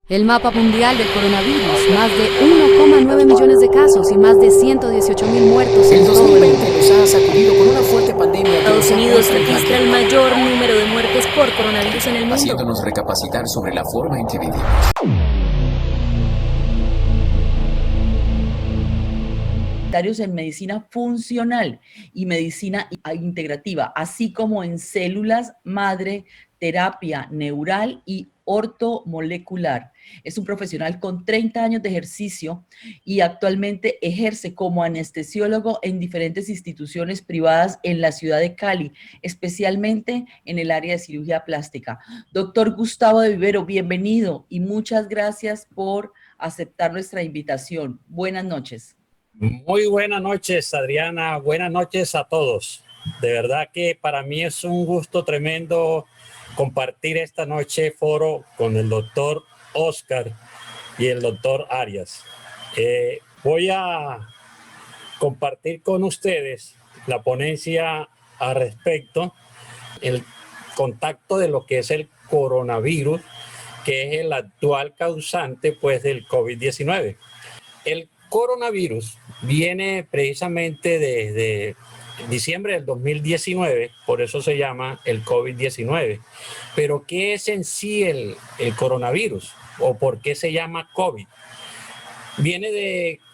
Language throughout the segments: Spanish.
El mapa mundial del coronavirus, más de 1,9 millones de casos y más de 118.000 muertos El en todo el 2020 mundo. nos ha sacudido con una fuerte pandemia que Estados nos ha Unidos puesto en registra jaque, el mayor número de muertes por coronavirus en el mundo. haciéndonos recapacitar sobre la forma en que vivimos. En medicina funcional y medicina integrativa, así como en células madre, terapia neural y ortomolecular. Es un profesional con 30 años de ejercicio y actualmente ejerce como anestesiólogo en diferentes instituciones privadas en la ciudad de Cali, especialmente en el área de cirugía plástica. Doctor Gustavo de Vivero, bienvenido y muchas gracias por aceptar nuestra invitación. Buenas noches. Muy buenas noches, Adriana. Buenas noches a todos. De verdad que para mí es un gusto tremendo compartir esta noche foro con el doctor Oscar y el doctor Arias. Voy a compartir con ustedes la ponencia al respecto, el contacto de lo que es el coronavirus, que es el actual causante pues, del COVID-19. El coronavirus viene precisamente desde diciembre del 2019, por eso se llama el COVID-19. Pero ¿qué es en sí el coronavirus? ¿O por qué se llama COVID? Viene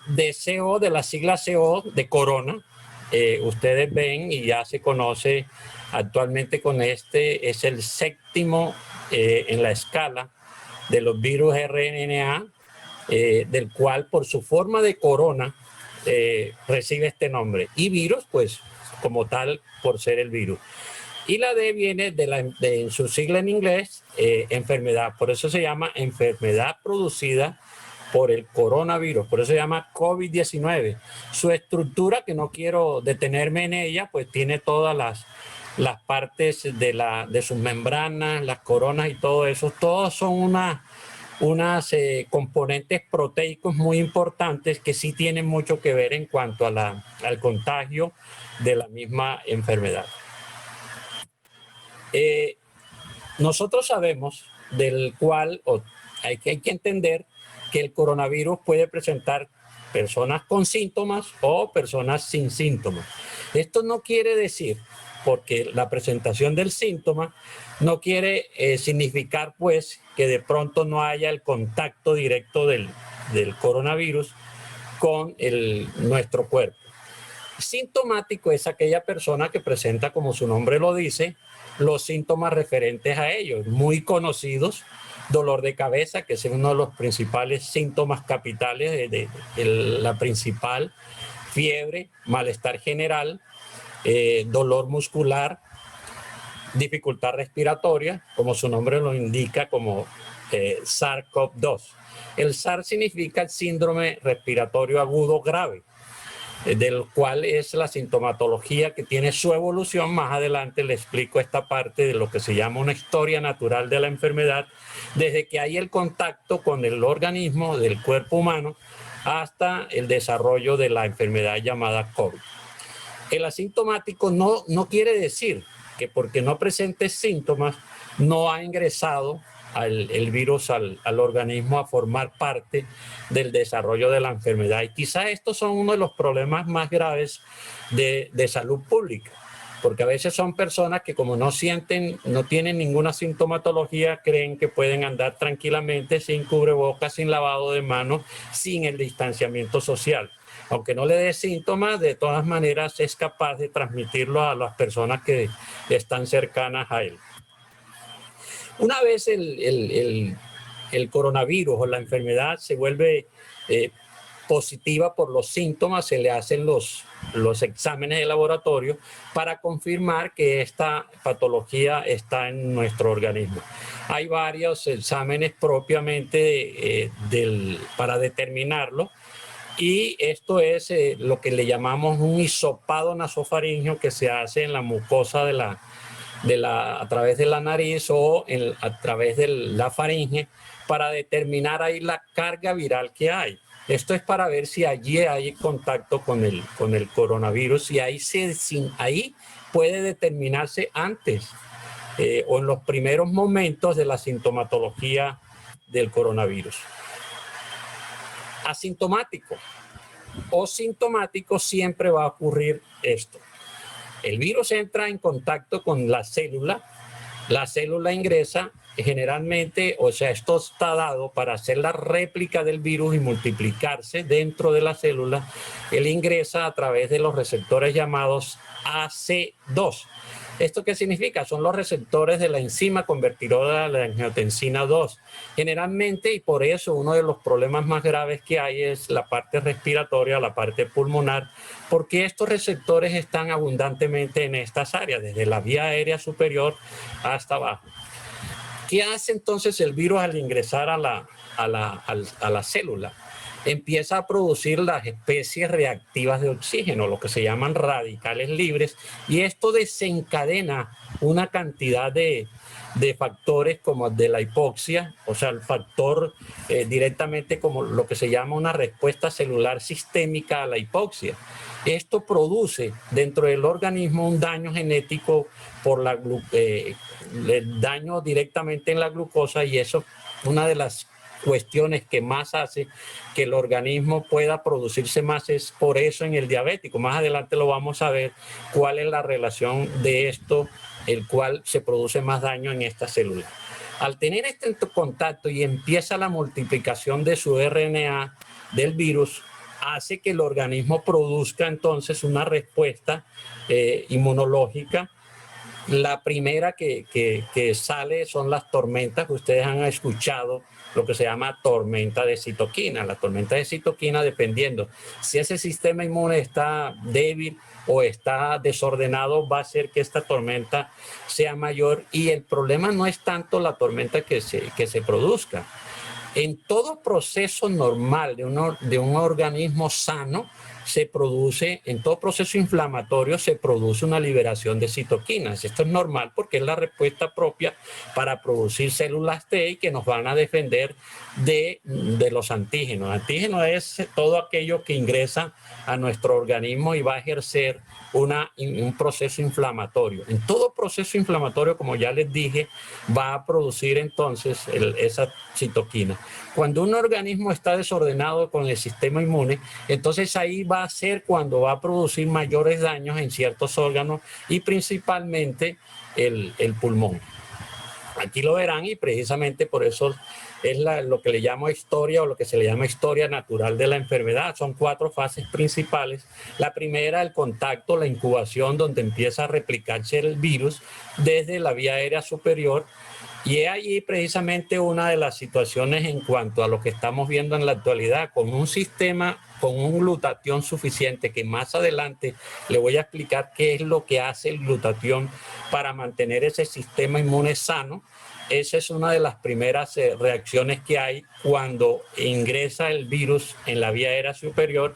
de CO, de la sigla CO, de corona. Ustedes ven y ya se conoce actualmente con este, es el séptimo en la escala de los virus RNA, del cual por su forma de corona recibe este nombre. Y virus, pues como tal, por ser el virus. Y la D viene en su sigla en inglés, enfermedad. Por eso se llama enfermedad producida por el coronavirus. Por eso se llama COVID-19. Su estructura, que no quiero detenerme en ella, pues tiene todas las partes de sus membranas, las coronas y todo eso. Todos son unas componentes proteicos muy importantes que sí tienen mucho que ver en cuanto al contagio de la misma enfermedad. Nosotros sabemos hay que entender que el coronavirus puede presentar personas con síntomas o personas sin síntomas. Esto no quiere decir, porque la presentación del síntoma no quiere significar pues que de pronto no haya el contacto directo del coronavirus con nuestro cuerpo. Sintomático es aquella persona que presenta, como su nombre lo dice, los síntomas referentes a ellos, muy conocidos: dolor de cabeza, que es uno de los principales síntomas capitales de la principal, fiebre, malestar general, dolor muscular, dificultad respiratoria, como su nombre lo indica, como SARS-CoV-2. El SARS significa el síndrome respiratorio agudo grave, del cual es la sintomatología que tiene su evolución. Más adelante le explico esta parte de lo que se llama una historia natural de la enfermedad, desde que hay el contacto con el organismo del cuerpo humano hasta el desarrollo de la enfermedad llamada COVID. El asintomático no quiere decir que porque no presente síntomas no ha ingresado el virus al organismo a formar parte del desarrollo de la enfermedad. Y quizás estos son uno de los problemas más graves de salud pública, porque a veces son personas que, como no tienen ninguna sintomatología, creen que pueden andar tranquilamente sin cubrebocas, sin lavado de manos, sin el distanciamiento social. Aunque no le dé síntomas, de todas maneras es capaz de transmitirlo a las personas que están cercanas a él. Una vez el coronavirus o la enfermedad se vuelve positiva por los síntomas, se le hacen los exámenes de laboratorio para confirmar que esta patología está en nuestro organismo. Hay varios exámenes propiamente para determinarlo. Y esto es lo que le llamamos un hisopado nasofaringeo, que se hace en la mucosa a través de la nariz o a través de la faringe, para determinar ahí la carga viral que hay. Esto es para ver si allí hay contacto con el coronavirus, y ahí puede determinarse antes o en los primeros momentos de la sintomatología del coronavirus. Asintomático o sintomático siempre va a ocurrir esto. El virus entra en contacto con la célula ingresa generalmente, o sea, esto está dado para hacer la réplica del virus y multiplicarse dentro de la célula. Él ingresa a través de los receptores llamados AC2. ¿Esto qué significa? Son los receptores de la enzima convertidora de la angiotensina 2. Generalmente, y por eso uno de los problemas más graves que hay es la parte respiratoria, la parte pulmonar, porque estos receptores están abundantemente en estas áreas, desde la vía aérea superior hasta abajo. ¿Qué hace entonces el virus al ingresar a la célula? Empieza a producir las especies reactivas de oxígeno, lo que se llaman radicales libres, y esto desencadena una cantidad de factores como de la hipoxia, o sea, el factor directamente como lo que se llama una respuesta celular sistémica a la hipoxia. Esto produce dentro del organismo un daño genético por el daño directamente en la glucosa, y eso es una de las cuestiones que más hace que el organismo pueda producirse más. Es por eso en el diabético, más adelante lo vamos a ver cuál es la relación de esto, el cual se produce más daño en esta célula. Al tener este contacto y empieza la multiplicación de su RNA del virus, hace que el organismo produzca entonces una respuesta inmunológica. La primera que sale son las tormentas, que ustedes han escuchado, lo que se llama tormenta de citoquina. La tormenta de citoquina, dependiendo si ese sistema inmune está débil o está desordenado, va a hacer que esta tormenta sea mayor, y el problema no es tanto la tormenta que se produzca. En todo proceso normal de un organismo sano, se produce, en todo proceso inflamatorio se produce una liberación de citoquinas. Esto es normal porque es la respuesta propia para producir células T que nos van a defender de los antígenos. Antígeno es todo aquello que ingresa a nuestro organismo y va a ejercer un proceso inflamatorio. En todo proceso inflamatorio, como ya les dije, va a producir entonces esa citoquina. Cuando un organismo está desordenado con el sistema inmune, entonces ahí va a ser cuando va a producir mayores daños en ciertos órganos y principalmente el pulmón. Aquí lo verán, y precisamente por eso es lo que le llamo historia, o lo que se le llama historia natural de la enfermedad. Son 4 fases principales. La primera, el contacto, la incubación, donde empieza a replicarse el virus desde la vía aérea superior. Y es allí precisamente una de las situaciones en cuanto a lo que estamos viendo en la actualidad, con un sistema, con un glutatión suficiente, que más adelante le voy a explicar qué es lo que hace el glutatión para mantener ese sistema inmune sano. Esa es una de las primeras reacciones que hay cuando ingresa el virus en la vía aérea superior.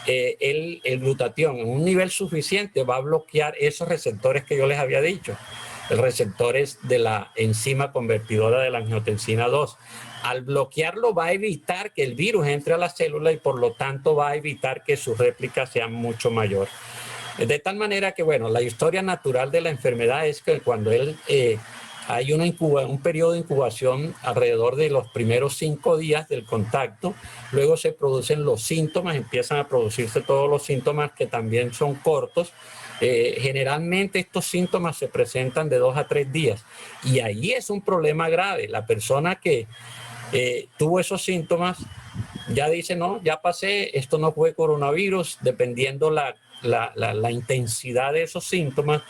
El glutatión en un nivel suficiente va a bloquear esos receptores que yo les había dicho, receptores de la enzima convertidora de la angiotensina 2. Al bloquearlo va a evitar que el virus entre a la célula y por lo tanto va a evitar que su réplica sea mucho mayor. De tal manera que, bueno, la historia natural de la enfermedad es que cuando hay un periodo de incubación alrededor de los primeros 5 días del contacto, luego se producen los síntomas, empiezan a producirse todos los síntomas que también son cortos. Generalmente estos síntomas se presentan de 2 a 3 días y ahí es un problema grave. La persona que tuvo esos síntomas ya dice, no, ya pasé, esto no fue coronavirus. Dependiendo la intensidad de esos síntomas,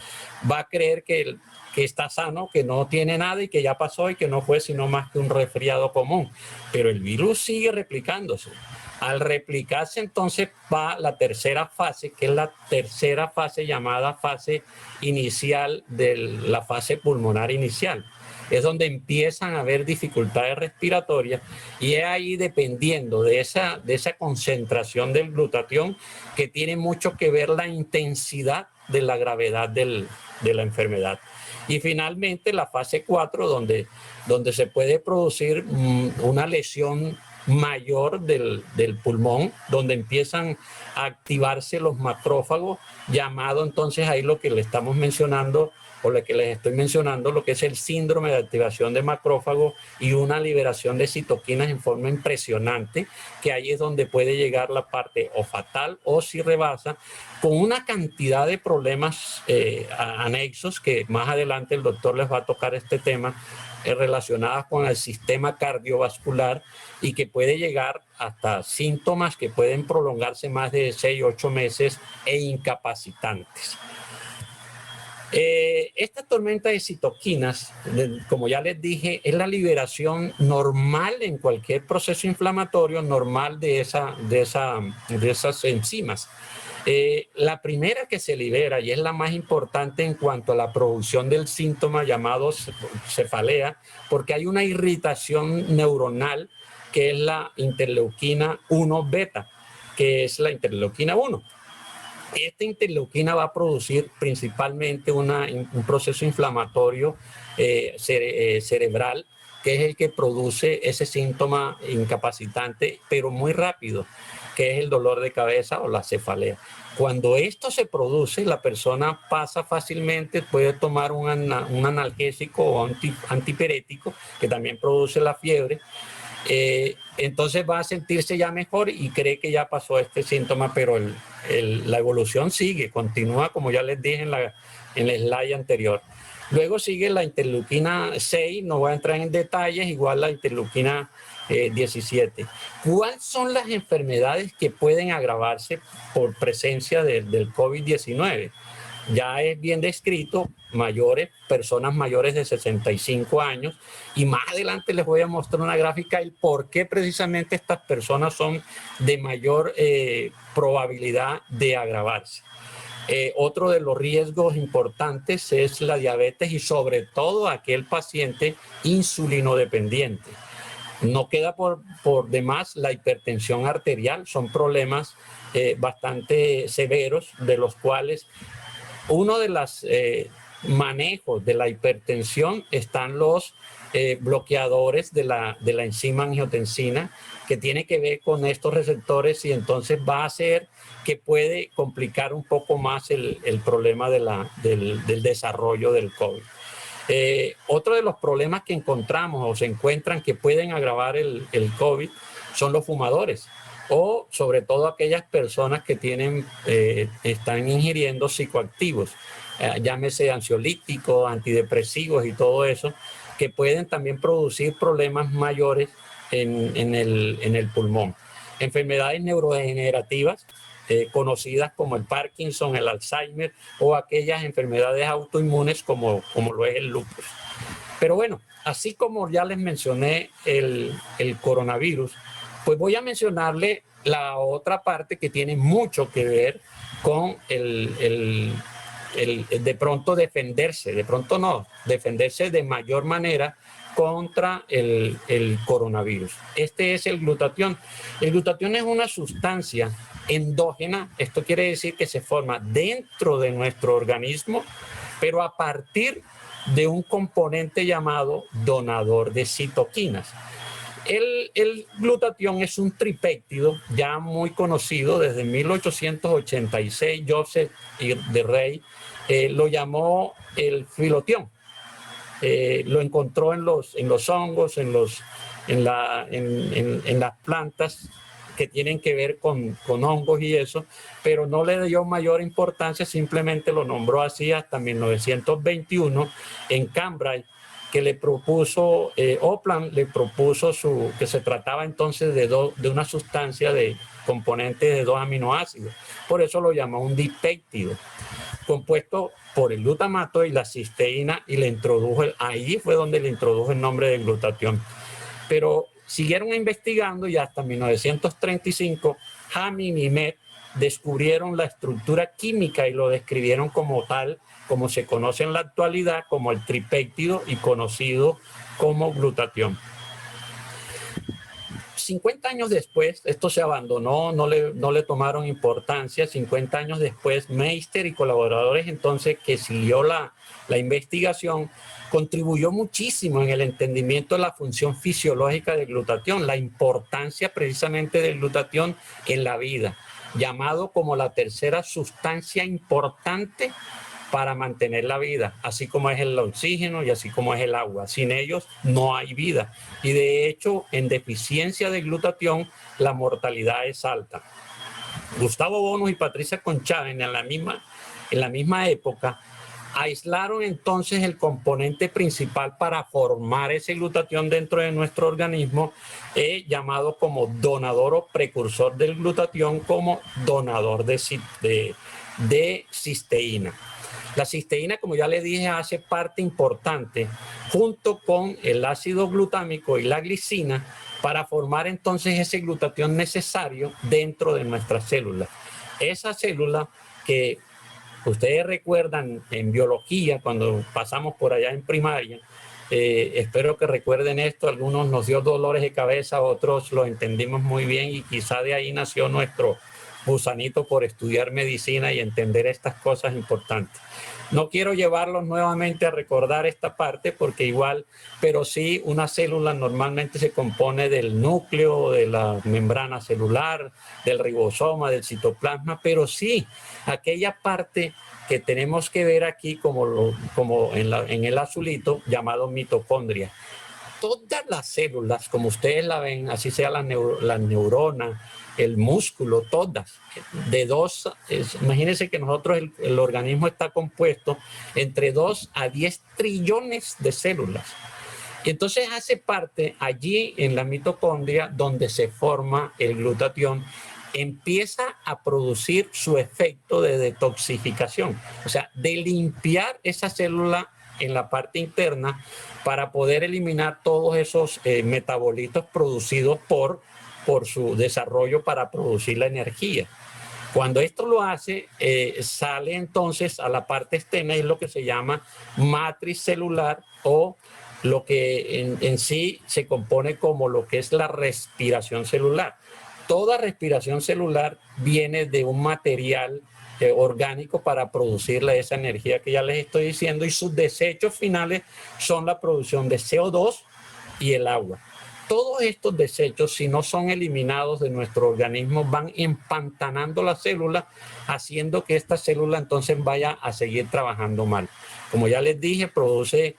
va a creer que está sano, que no tiene nada y que ya pasó y que no fue sino más que un resfriado común. Pero el virus sigue replicándose. Al replicarse, entonces va la tercera fase, que es la tercera fase llamada fase inicial de la fase pulmonar inicial. Es donde empiezan a haber dificultades respiratorias, y es ahí, dependiendo de esa concentración del glutatión, que tiene mucho que ver la intensidad de la gravedad de la enfermedad. Y finalmente la fase 4, donde se puede producir una lesión mayor del pulmón, donde empiezan a activarse los macrófagos, llamado entonces ahí lo que le estamos mencionando por la que les estoy mencionando, lo que es el síndrome de activación de macrófagos y una liberación de citoquinas en forma impresionante, que ahí es donde puede llegar la parte o fatal o si rebasa, con una cantidad de problemas anexos que más adelante el doctor les va a tocar este tema, relacionadas con el sistema cardiovascular y que puede llegar hasta síntomas que pueden prolongarse más de 6 o 8 meses e incapacitantes. Esta tormenta de citoquinas, como ya les dije, es la liberación normal en cualquier proceso inflamatorio normal de esas enzimas. La primera que se libera y es la más importante en cuanto a la producción del síntoma llamado cefalea, porque hay una irritación neuronal que es la interleuquina 1 beta, que es la interleuquina 1. Esta interleuquina va a producir principalmente un proceso inflamatorio cerebral, que es el que produce ese síntoma incapacitante, pero muy rápido, que es el dolor de cabeza o la cefalea. Cuando esto se produce, la persona pasa fácilmente, puede tomar un analgésico o antipirético, que también produce la fiebre. Entonces va a sentirse ya mejor y cree que ya pasó este síntoma, pero la evolución sigue, continúa, como ya les dije en el slide anterior. Luego sigue la interleuquina 6, no voy a entrar en detalles, igual la interleuquina 17. ¿Cuáles son las enfermedades que pueden agravarse por presencia del COVID-19? Ya es bien descrito, personas mayores de 65 años, y más adelante les voy a mostrar una gráfica del por qué precisamente estas personas son de mayor probabilidad de agravarse. Otro de los riesgos importantes es la diabetes y sobre todo aquel paciente insulinodependiente. No queda por demás la hipertensión arterial, son problemas bastante severos, de los cuales uno de los manejos de la hipertensión están los bloqueadores de la enzima angiotensina, que tiene que ver con estos receptores y entonces va a hacer que puede complicar un poco más el problema del desarrollo del COVID. Otro de los problemas que encontramos o se encuentran que pueden agravar el COVID son los fumadores, o sobre todo aquellas personas que están ingiriendo psicoactivos, llámese ansiolíticos, antidepresivos y todo eso, que pueden también producir problemas mayores en el pulmón. Enfermedades neurodegenerativas conocidas como el Parkinson, el Alzheimer o aquellas enfermedades autoinmunes como lo es el lupus. Pero bueno, así como ya les mencioné el coronavirus, pues voy a mencionarle la otra parte que tiene mucho que ver con de pronto defenderse de mayor manera contra el coronavirus. Este es el glutatión. El glutatión es una sustancia endógena, esto quiere decir que se forma dentro de nuestro organismo, pero a partir de un componente llamado donador de citoquinas. El glutatión es un tripéptido ya muy conocido desde 1886. Joseph de Rey lo llamó el filotión. Lo encontró en los hongos, en las plantas que tienen que ver con hongos y eso, pero no le dio mayor importancia, simplemente lo nombró así hasta 1921 en Cambridge, que le propuso, Opland le propuso que se trataba entonces de una sustancia de componente de 2 aminoácidos. Por eso lo llamó un dipéptido, compuesto por el glutamato y la cisteína, y ahí fue donde le introdujo el nombre de glutatión. Pero siguieron investigando y hasta 1935 Hamming y Met descubrieron la estructura química y lo describieron como tal, como se conoce en la actualidad, como el tripéptido y conocido como glutatión. 50 años después, esto se abandonó, no le tomaron importancia. 50 años después, Meister y colaboradores entonces que siguió la investigación, contribuyó muchísimo en el entendimiento de la función fisiológica del glutatión, la importancia precisamente del glutatión en la vida, llamado como la tercera sustancia importante para mantener la vida, así como es el oxígeno y así como es el agua. Sin ellos no hay vida. Y de hecho, en deficiencia de glutatión, la mortalidad es alta. Gustavo Bonos y Patricia Conchaven en la misma época aislaron entonces el componente principal para formar ese glutatión dentro de nuestro organismo, llamado como donador o precursor del glutatión, como donador de cisteína. La cisteína, como ya le dije, hace parte importante junto con el ácido glutámico y la glicina para formar entonces ese glutatión necesario dentro de nuestras células. Esa célula que ustedes recuerdan en biología, cuando pasamos por allá en primaria, espero que recuerden esto, algunos nos dio dolores de cabeza, otros lo entendimos muy bien y quizá de ahí nació nuestro gusanito por estudiar medicina y entender estas cosas importantes. No quiero llevarlos nuevamente a recordar esta parte porque igual, pero sí, una célula normalmente se compone del núcleo, de la membrana celular, del ribosoma, del citoplasma, pero sí, aquella parte que tenemos que ver aquí como en el azulito, llamado mitocondria. Todas las células, como ustedes la ven, así sea la neurona, el músculo, todas, imagínense que nosotros, el organismo está compuesto entre 2 a 10 trillones de células. Y entonces hace parte allí en la mitocondria donde se forma el glutatión, empieza a producir su efecto de detoxificación, o sea, de limpiar esa célula en la parte interna para poder eliminar todos esos metabolitos producidos por su desarrollo para producir la energía. Cuando esto lo hace, sale entonces a la parte externa, es lo que se llama matriz celular, o lo que en sí se compone como lo que es la respiración celular. Toda respiración celular viene de un material orgánico para producirle esa energía que ya les estoy diciendo, y sus desechos finales son la producción de CO2 y el agua. Todos estos desechos, si no son eliminados de nuestro organismo, van empantanando la célula, haciendo que esta célula entonces vaya a seguir trabajando mal. Como ya les dije, produce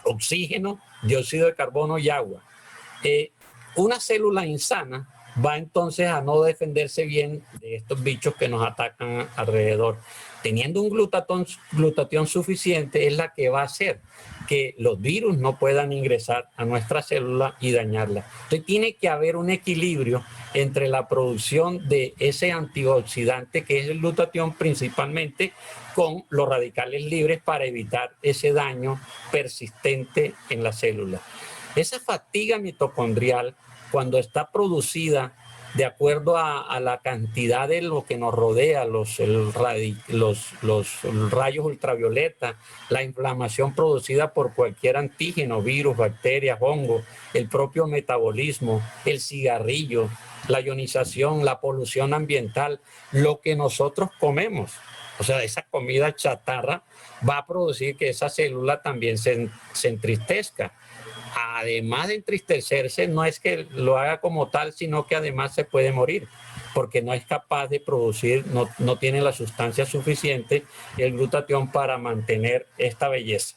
oxígeno, dióxido de carbono y agua. Una célula insana va entonces a no defenderse bien de estos bichos que nos atacan alrededor. Teniendo un glutatión suficiente es la que va a hacer que los virus no puedan ingresar a nuestra célula y dañarla. Entonces tiene que haber un equilibrio entre la producción de ese antioxidante que es el glutatión principalmente con los radicales libres para evitar ese daño persistente en la célula. Esa fatiga mitocondrial, cuando está producida de acuerdo a la cantidad de lo que nos rodea, los rayos ultravioleta, la inflamación producida por cualquier antígeno, virus, bacterias, hongo, el propio metabolismo, el cigarrillo, la ionización, la polución ambiental, lo que nosotros comemos, o sea, esa comida chatarra va a producir que esa célula también se entristezca. Además de entristecerse, no es que lo haga como tal, sino que además se puede morir, porque no es capaz de producir, no tiene la sustancia suficiente, el glutatión, para mantener esta belleza.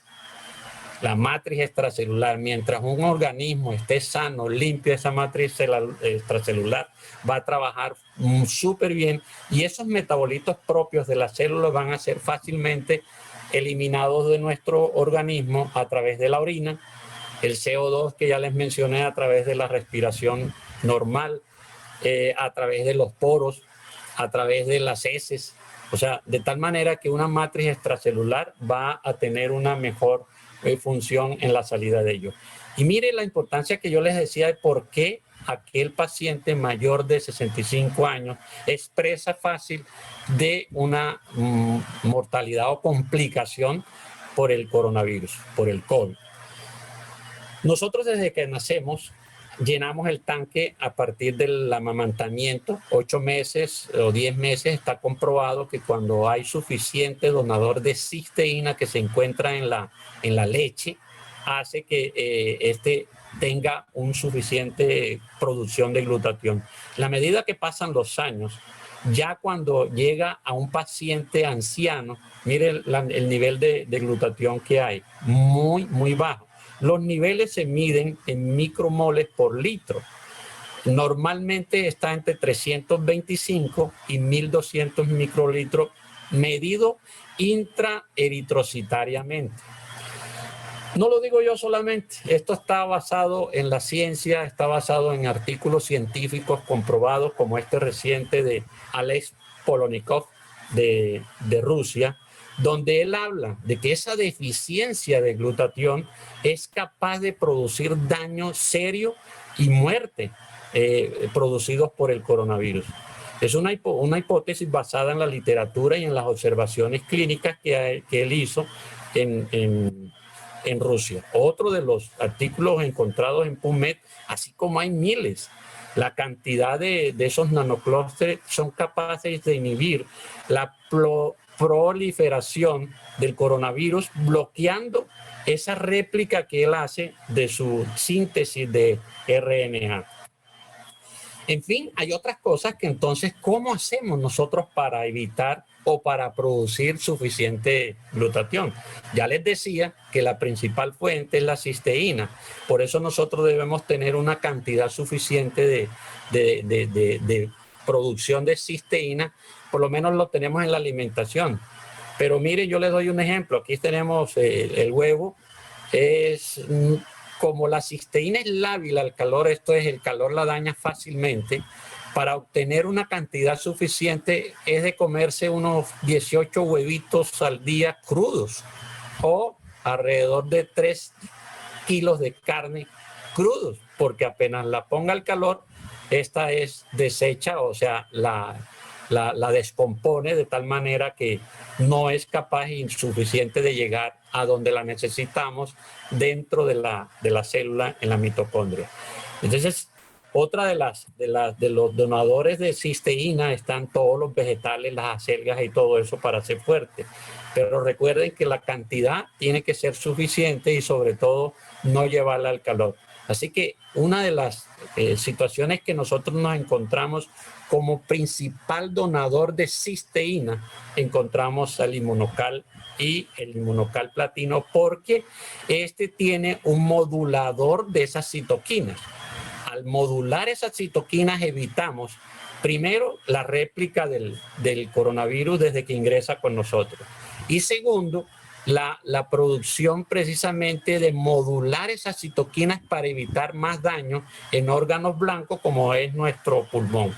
La matriz extracelular, mientras un organismo esté sano, limpio, esa matriz extracelular va a trabajar súper bien, y esos metabolitos propios de las células van a ser fácilmente eliminados de nuestro organismo a través de la orina, el CO2 que ya les mencioné a través de la respiración normal, a través de los poros, a través de las heces, o sea, de tal manera que una matriz extracelular va a tener una mejor función en la salida de ellos. Y mire la importancia que yo les decía de por qué aquel paciente mayor de 65 años expresa fácil de una mortalidad o complicación por el coronavirus, por el COVID. Nosotros desde que nacemos llenamos el tanque a partir del amamantamiento, 8 meses o 10 meses. Está comprobado que cuando hay suficiente donador de cisteína que se encuentra en la leche, hace que este tenga un suficiente producción de glutatión. A medida que pasan los años, Ya cuando llega a un paciente anciano, mire el nivel de glutatión que hay, muy, muy bajo. Los niveles se miden en micromoles por litro. Normalmente está entre 325 y 1200 microlitros medido intraeritrocitariamente. No lo digo yo solamente, esto está basado en la ciencia, está basado en artículos científicos comprobados como este reciente de Alex Polonikov de Rusia, donde él habla de que esa deficiencia de glutatión es capaz de producir daño serio y muerte producidos por el coronavirus. Es una hipótesis basada en la literatura y en las observaciones clínicas que él hizo en Rusia. Otro de los artículos encontrados en PubMed, así como hay miles, la cantidad de esos nanoclústeres son capaces de inhibir la proliferación del coronavirus, bloqueando esa réplica que él hace de su síntesis de RNA. En fin, hay otras cosas que entonces, ¿cómo hacemos nosotros para evitar o para producir suficiente glutatión? Ya les decía que la principal fuente es la cisteína. Por eso nosotros debemos tener una cantidad suficiente de producción de cisteína, por lo menos lo tenemos en la alimentación. Pero mire, yo les doy un ejemplo. Aquí tenemos el huevo. Como la cisteína es lábil al calor, esto es, el calor la daña fácilmente. Para obtener una cantidad suficiente es de comerse unos 18 huevitos al día crudos o alrededor de 3 kilos de carne crudos, porque apenas la ponga al calor, esta es deshecha, o sea, la descompone de tal manera que no es capaz insuficiente de llegar a donde la necesitamos dentro de la célula en la mitocondria. Entonces, otra de los donadores de cisteína están todos los vegetales, las acelgas y todo eso para ser fuerte. Pero recuerden que la cantidad tiene que ser suficiente y sobre todo no llevarla al calor. Así que una de las situaciones que nosotros nos encontramos como principal donador de cisteína, encontramos al Inmunocal y el Inmunocal Platino, porque este tiene un modulador de esas citoquinas. Al modular esas citoquinas evitamos, primero, la réplica del coronavirus desde que ingresa con nosotros. Y segundo, la producción precisamente de modular esas citoquinas para evitar más daño en órganos blancos como es nuestro pulmón.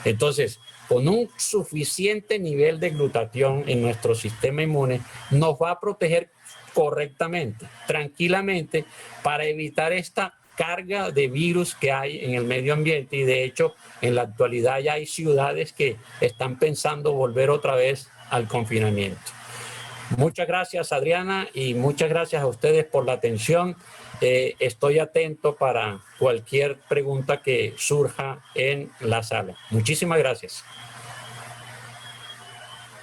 Entonces, con un suficiente nivel de glutatión en nuestro sistema inmune, nos va a proteger correctamente, tranquilamente, para evitar esta carga de virus que hay en el medio ambiente. Y de hecho, en la actualidad ya hay ciudades que están pensando volver otra vez al confinamiento. Muchas gracias, Adriana, y muchas gracias a ustedes por la atención. Estoy atento para cualquier pregunta que surja en la sala. Muchísimas gracias.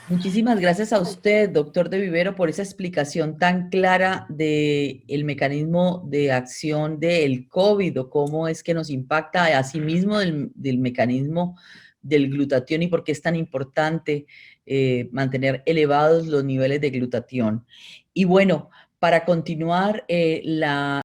Muchísimas gracias a usted, doctor de Vivero, por esa explicación tan clara del mecanismo de acción del COVID o cómo es que nos impacta a sí mismo del mecanismo del glutatión y por qué es tan importante mantener elevados los niveles de glutatión. Y bueno, para continuar la